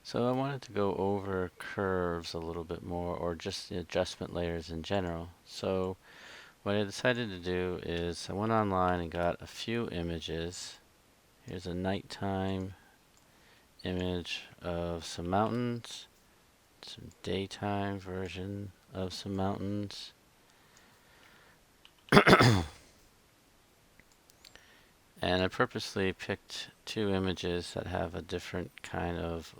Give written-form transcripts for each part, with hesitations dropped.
So I wanted to go over curves a little bit more, or just the adjustment layers in general. So what I decided to do is I went online and got a few images. Here's a nighttime image of some mountains, some daytime version of some mountains. And I purposely picked two images that have a different kind of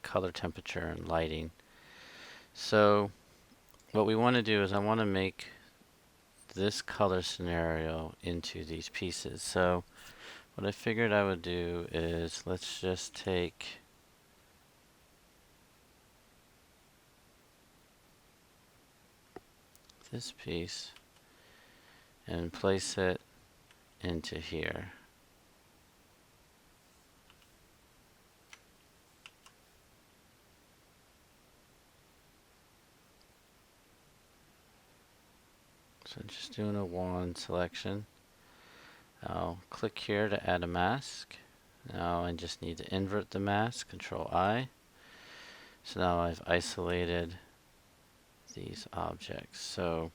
color temperature and lighting. So what we want to do is I want to make this color scenario into these pieces. So what I figured I would do is let's just take this piece and place it into here. So just doing a wand selection. I'll click here to add a mask. Now I just need to invert the mask, Control I. So now I've isolated these objects. So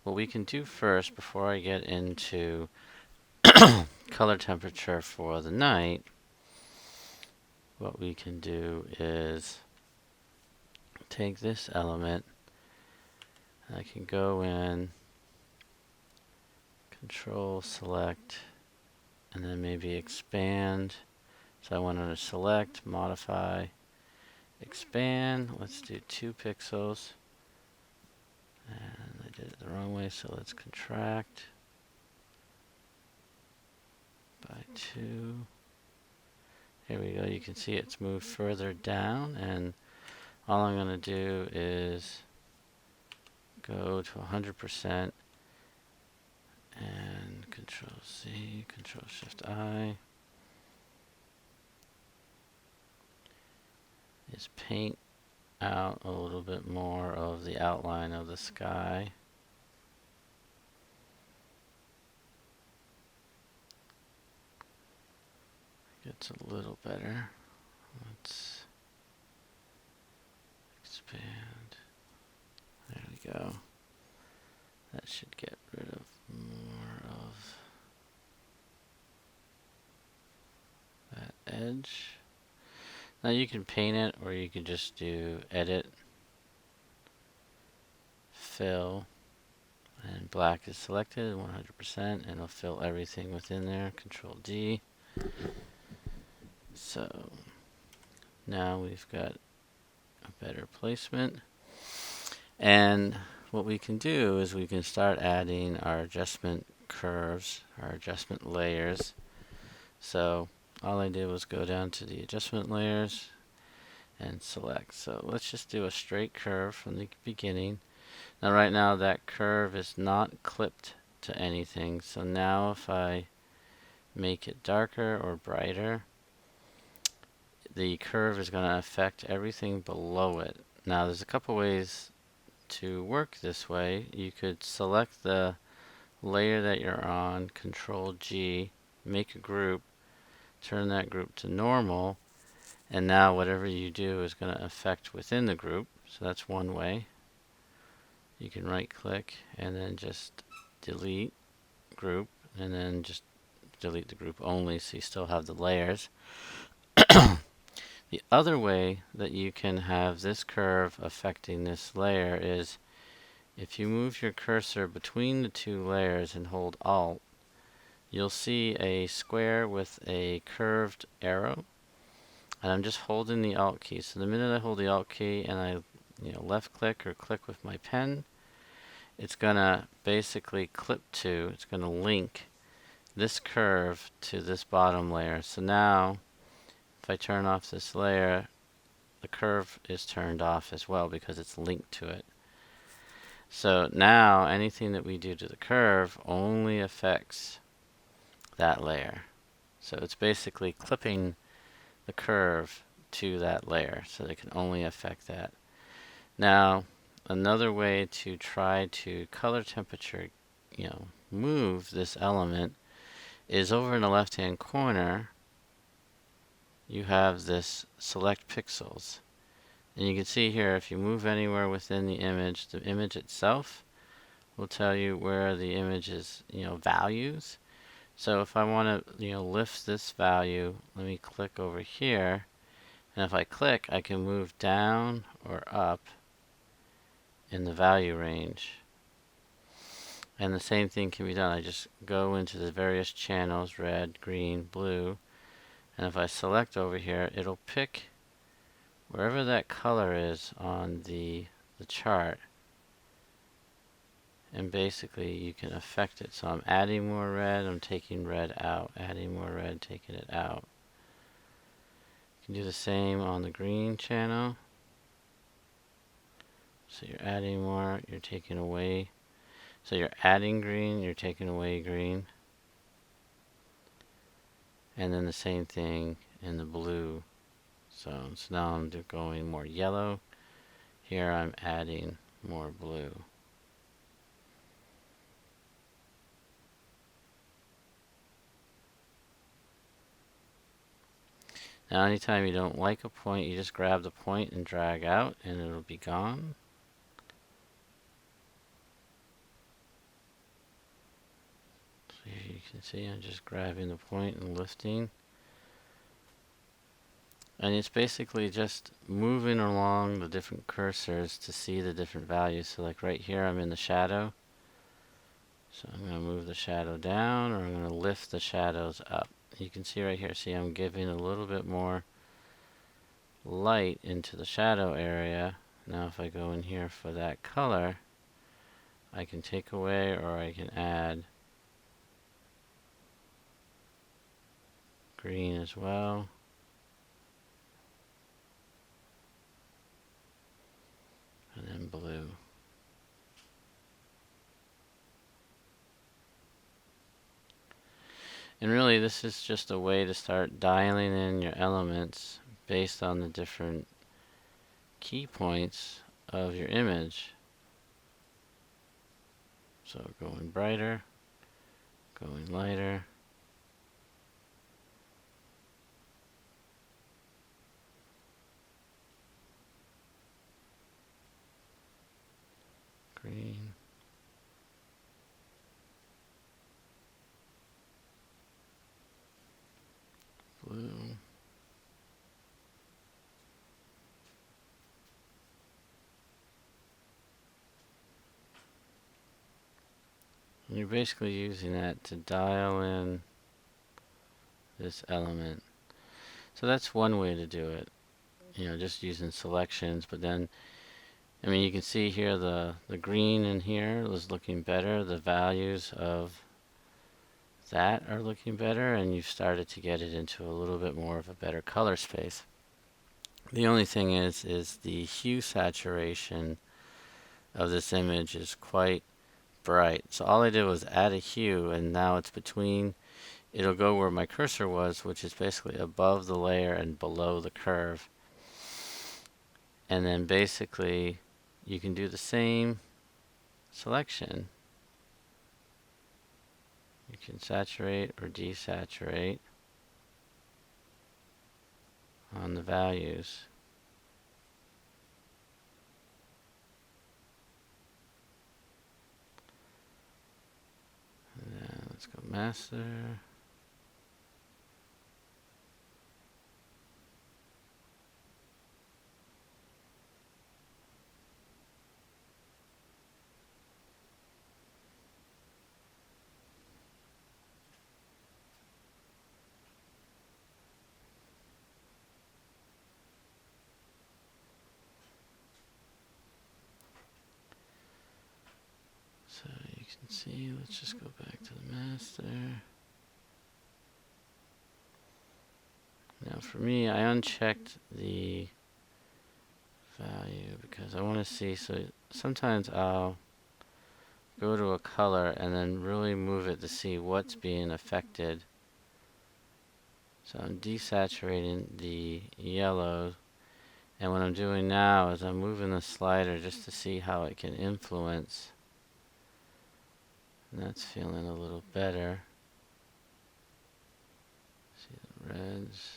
what we can do first, before I get into color temperature for the night, what we can do is take this element, and I can go in, Control Select, and then maybe expand. So I want to select, modify, expand. Let's do 2 pixels. And I did it the wrong way, so let's contract by 2. Here we go. You can see it's moved further down, and all I'm going to do is go to 100% and Control C, Control Shift I. Is paint out a little bit more of the outline of the sky. Gets a little better. Let's expand. There we go. That should get rid of more of that edge. Now you can paint it, or you can just do edit, fill, and black is selected 100%, and it'll fill everything within there. Control D. So now we've got a better placement. And what we can do is we can start adding our adjustment curves, our adjustment layers. So all I did was go down to the adjustment layers and select. So let's just do a straight curve from the beginning. Now right now that curve is not clipped to anything. So now if I make it darker or brighter, the curve is going to affect everything below it. Now there's a couple ways to work this way. You could select the layer that you're on, Control G, make a group, turn that group to normal, and now whatever you do is going to affect within the group. So that's one way. You can right click and then just delete group, and then just delete the group only so you still have the layers. The other way that you can have this curve affecting this layer is if you move your cursor between the two layers and hold Alt, you'll see a square with a curved arrow, and I'm just holding the Alt key. So the minute I hold the Alt key and I left click or click with my pen, it's gonna basically it's gonna link this curve to this bottom layer. So now if I turn off this layer, the curve is turned off as well because it's linked to it. So now anything that we do to the curve only affects that layer. So it's basically clipping the curve to that layer, so they can only affect that. Now another way to try to color temperature, move this element is over in the left hand corner. you have this select pixels. And you can see here, if you move anywhere within the image itself will tell you where the image is, values. So if I want to, lift this value, let me click over here. And if I click, I can move down or up in the value range. And the same thing can be done. I just go into the various channels, red, green, blue. And if I select over here, it'll pick wherever that color is on the chart. And basically you can affect it. So I'm adding more red, I'm taking red out, adding more red, taking it out. You can do the same on the green channel. So you're adding more, you're taking away. So you're adding green, you're taking away green. And then the same thing in the blue. So now I'm going more yellow. Here I'm adding more blue. Now anytime you don't like a point, you just grab the point and drag out and it'll be gone. So here you can see I'm just grabbing the point and lifting. And it's basically just moving along the different cursors to see the different values. So like right here I'm in the shadow. So I'm going to move the shadow down, or I'm going to lift the shadows up. You can see right here, see I'm giving a little bit more light into the shadow area. Now if I go in here for that color, I can take away or I can add green as well. And then blue. And really this is just a way to start dialing in your elements based on the different key points of your image. So going brighter, going lighter, green, blue, and you're basically using that to dial in this element. So that's one way to do it, just using selections. But then, you can see here the green in here is looking better. The values of that are looking better, and you've started to get it into a little bit more of a better color space. The only thing is the hue saturation of this image is quite bright. So all I did was add a hue, and now it's between, it'll go where my cursor was, which is basically above the layer and below the curve. And then basically you can do the same selection. You can saturate or desaturate on the values. And then let's go master. So you can see, let's just go back to the master. Now for me, I unchecked the value because I want to see, so sometimes I'll go to a color and then really move it to see what's being affected. So I'm desaturating the yellow, and what I'm doing now is I'm moving the slider just to see how it can influence. And that's feeling a little better. See the reds,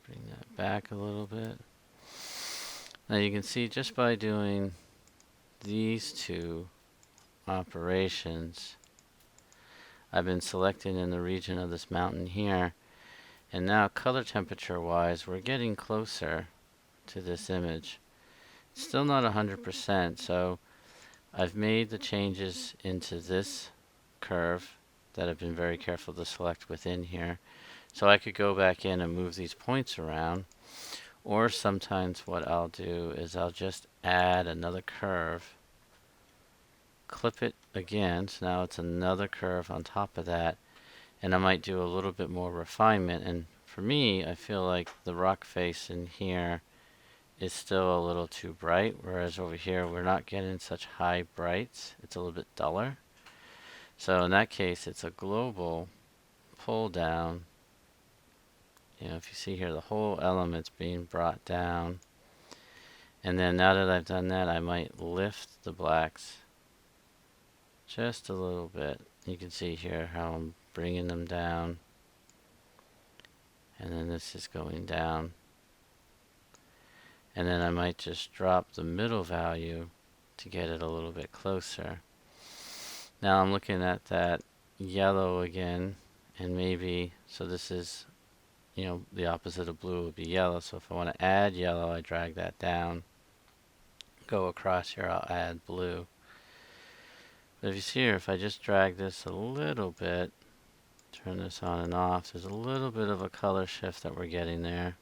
bring that back a little bit. Now you can see just by doing these two operations, I've been selecting in the region of this mountain here, and now color temperature wise we're getting closer to this image. It's still not 100%, so I've made the changes into this curve that I've been very careful to select within here. So I could go back in and move these points around, or sometimes what I'll do is I'll just add another curve, clip it again, so now it's another curve on top of that, and I might do a little bit more refinement. And for me, I feel like the rock face in here is still a little too bright, whereas over here we're not getting such high brights. It's a little bit duller. So in that case, it's a global pull down. You know, if you see here, the whole element's being brought down. And then now that I've done that, I might lift the blacks just a little bit. You can see here how I'm bringing them down. And then this is going down. And then I might just drop the middle value to get it a little bit closer. Now I'm looking at that yellow again, and maybe, so this is, you know, the opposite of blue would be yellow. So if I want to add yellow, I drag that down. Go across here, I'll add blue. But if you see here, if I just drag this a little bit, turn this on and off, there's a little bit of a color shift that we're getting there.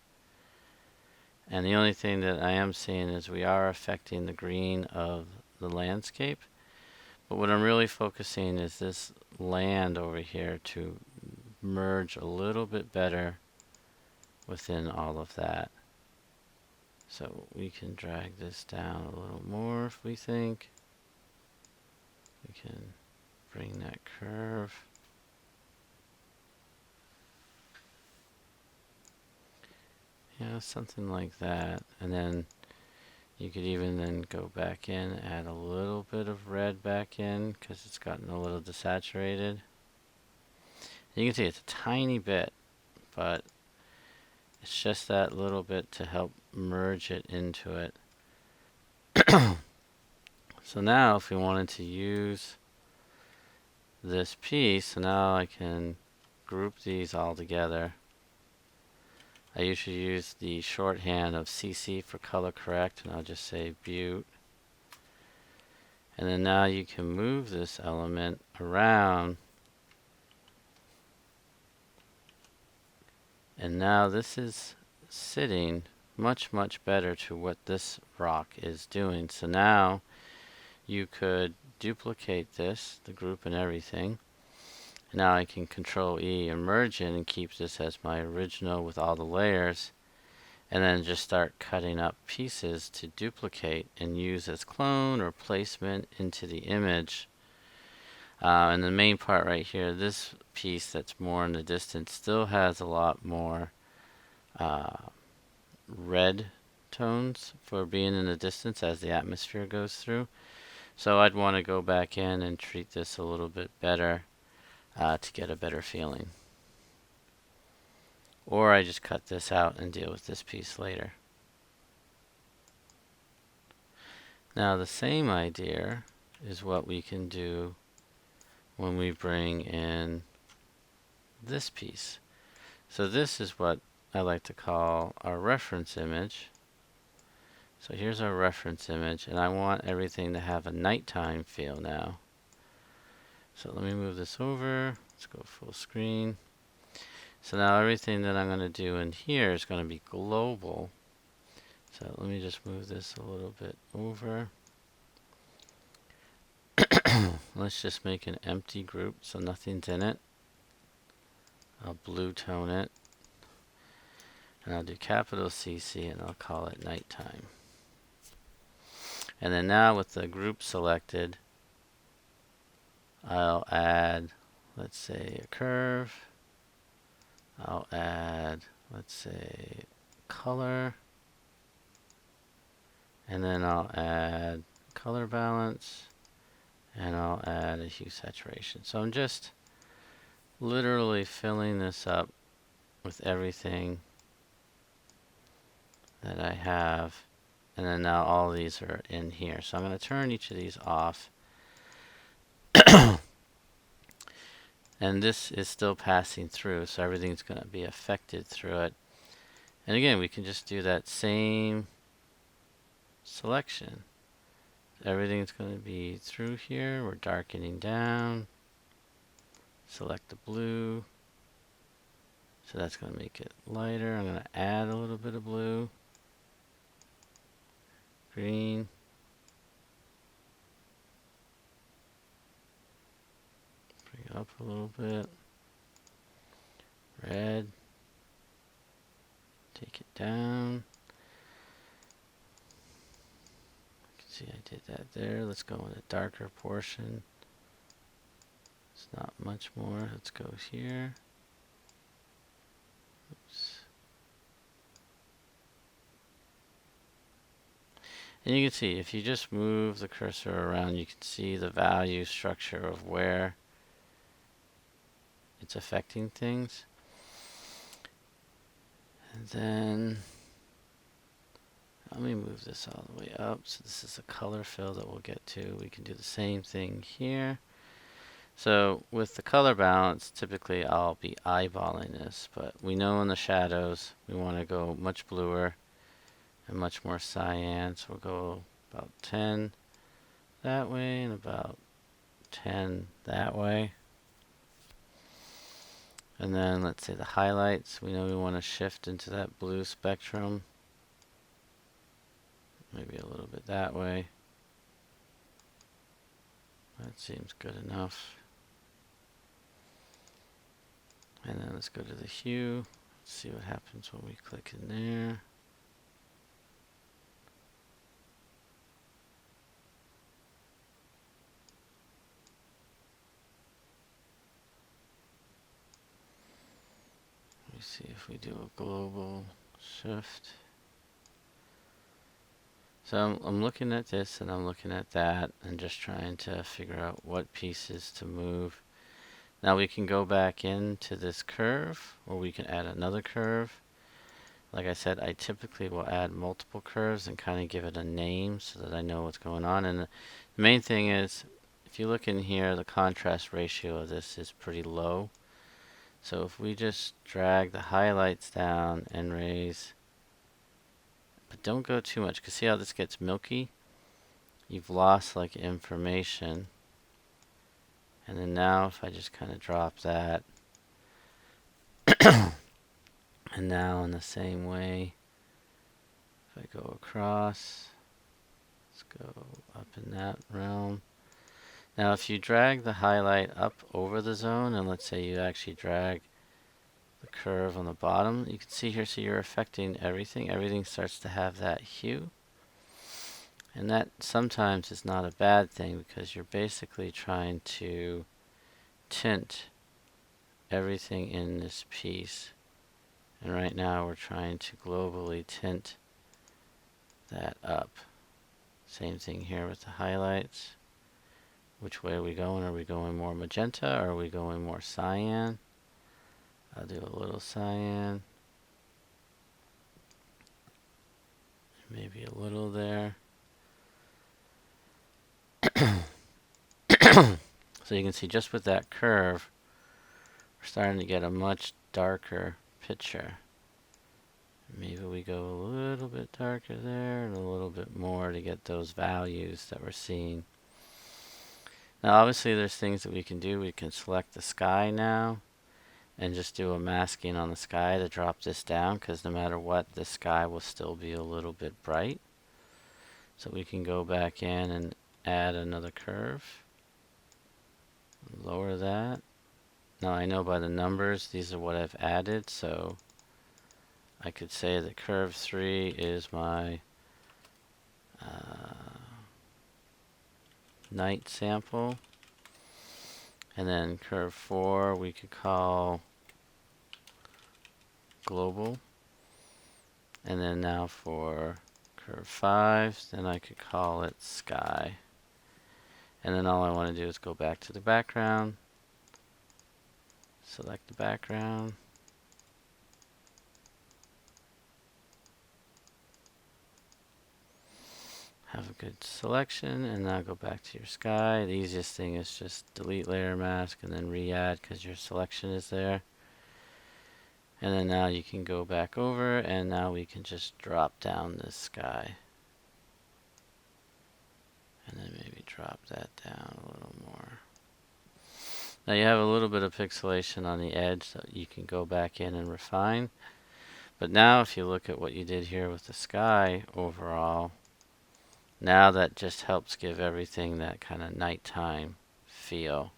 And the only thing that I am seeing is we are affecting the green of the landscape. But what I'm really focusing is this land over here to merge a little bit better within all of that. So we can drag this down a little more if we think. We can bring that curve. Yeah, something like that. And then you could even then go back in, add a little bit of red back in because it's gotten a little desaturated. You can see it's a tiny bit, but it's just that little bit to help merge it into it. So now if we wanted to use this piece, so now I can group these all together. I usually use the shorthand of CC for color correct, and I'll just say Butte. And then now you can move this element around. And now this is sitting much, much better to what this rock is doing. So now you could duplicate this, the group and everything. Now I can Control E and merge it and keep this as my original with all the layers, and then just start cutting up pieces to duplicate and use as clone or placement into the image. And the main part right here, this piece that's more in the distance still has a lot more red tones for being in the distance as the atmosphere goes through. So I'd want to go back in and treat this a little bit better to get a better feeling. Or I just cut this out and deal with this piece later. Now the same idea is what we can do when we bring in this piece. So this is what I like to call our reference image. So here's our reference image, and I want everything to have a nighttime feel now. So let me move this over. Let's go full screen. So now everything that I'm going to do in here is going to be global. So let me just move this a little bit over. Let's just make an empty group so nothing's in it. I'll blue tone it. And I'll do capital CC and I'll call it nighttime. And then now with the group selected, I'll add, let's say, a curve. I'll add, let's say, color. And then I'll add color balance. And I'll add a hue saturation. So I'm just literally filling this up with everything that I have, and then now all these are in here. So I'm going to turn each of these off. And this is still passing through, so everything's going to be affected through it. And again, we can just do that same selection. Everything's going to be through here. We're darkening down. Select the blue. So that's going to make it lighter. I'm going to add a little bit of blue. Green. Bring it up a little bit. Red. Take it down. You can see I did that there. Let's go in a darker portion. It's not much more. Let's go here. Oops. And you can see, if you just move the cursor around, you can see the value structure of where it's affecting things. And then, let me move this all the way up. So this is a color fill that we'll get to. We can do the same thing here. So with the color balance, typically I'll be eyeballing this, but we know in the shadows we want to go much bluer and much more cyan. So we'll go about 10 that way and about 10 that way. And then let's say the highlights, we know we want to shift into that blue spectrum. Maybe a little bit that way. That seems good enough. And then let's go to the hue. Let's see what happens when we click in there. Let me see if we do a global shift. So I'm looking at this and I'm looking at that and just trying to figure out what pieces to move. Now we can go back into this curve, or we can add another curve. Like I said, I typically will add multiple curves and kind of give it a name so that I know what's going on. And the main thing is, if you look in here, the contrast ratio of this is pretty low. So if we just drag the highlights down and raise, but don't go too much, because see how this gets milky? You've lost like information. And then now if I just kind of drop that, and now in the same way, if I go across, let's go up in that realm. Now if you drag the highlight up over the zone, and let's say you actually drag the curve on the bottom, you can see here, so you're affecting everything. Everything starts to have that hue. And that sometimes is not a bad thing, because you're basically trying to tint everything in this piece. And right now we're trying to globally tint that up. Same thing here with the highlights. Which way are we going? Are we going more magenta, or are we going more cyan? I'll do a little cyan. Maybe a little there. So you can see just with that curve, we're starting to get a much darker picture. Maybe we go a little bit darker there and a little bit more to get those values that we're seeing. Now obviously there's things that we can do. We can select the sky now and just do a masking on the sky to drop this down, because no matter what, the sky will still be a little bit bright. So we can go back in and add another curve. Lower that. Now I know by the numbers these are what I've added, so I could say that curve 3 is my night sample, and then curve 4 we could call global, and then now for curve 5, then I could call it sky. And then all I want to do is go back to the background, select the background, good selection, and now go back to your sky. The easiest thing is just delete layer mask and then re-add because your selection is there. And then now you can go back over, and now we can just drop down this sky. And then maybe drop that down a little more. Now you have a little bit of pixelation on the edge, so you can go back in and refine. But now if you look at what you did here with the sky overall, now that just helps give everything that kind of nighttime feel.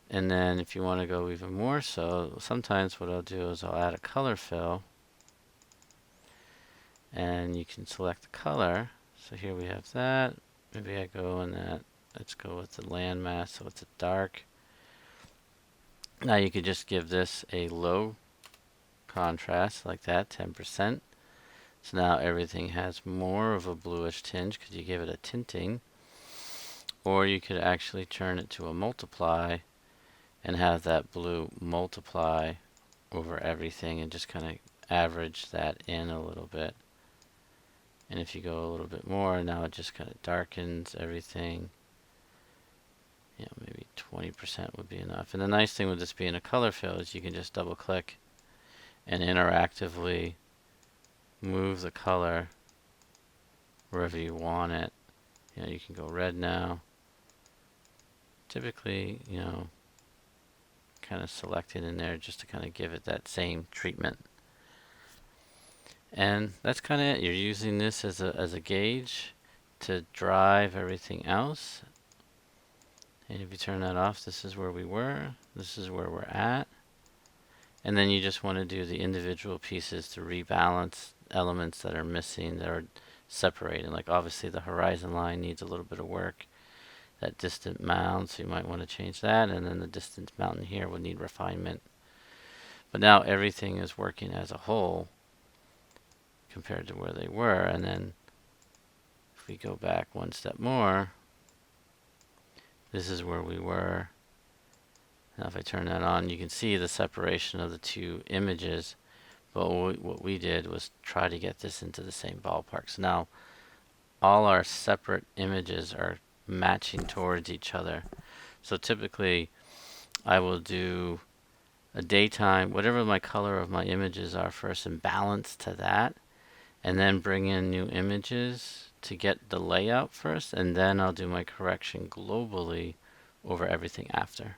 And then if you want to go even more so, sometimes what I'll do is I'll add a color fill. And you can select the color. So here we have that. Maybe I go in that. Let's go with the landmass so it's a dark. Now you could just give this a low contrast like that, 10%. So now everything has more of a bluish tinge because you give it a tinting. Or you could actually turn it to a multiply and have that blue multiply over everything and just kind of average that in a little bit. And if you go a little bit more, now it just kind of darkens everything. You know, maybe 20% would be enough. And the nice thing with this being a color fill is you can just double click and interactively move the color wherever you want it. You know, you can go red now. Typically, you know, kind of select it in there just to kind of give it that same treatment. And that's kind of it. You're using this as a gauge to drive everything else. And if you turn that off, this is where we were. This is where we're at. And then you just want to do the individual pieces to rebalance elements that are missing, that are separated. Like obviously the horizon line needs a little bit of work. That distant mound, so you might want to change that. And then the distant mountain here would need refinement. But now everything is working as a whole compared to where they were. And then if we go back one step more, this is where we were. Now if I turn that on, you can see the separation of the two images. But what we did was try to get this into the same ballpark. So now all our separate images are matching towards each other. So typically I will do a daytime, whatever my color of my images are first, and balance to that, and then bring in new images to get the layout first, and then I'll do my correction globally over everything after.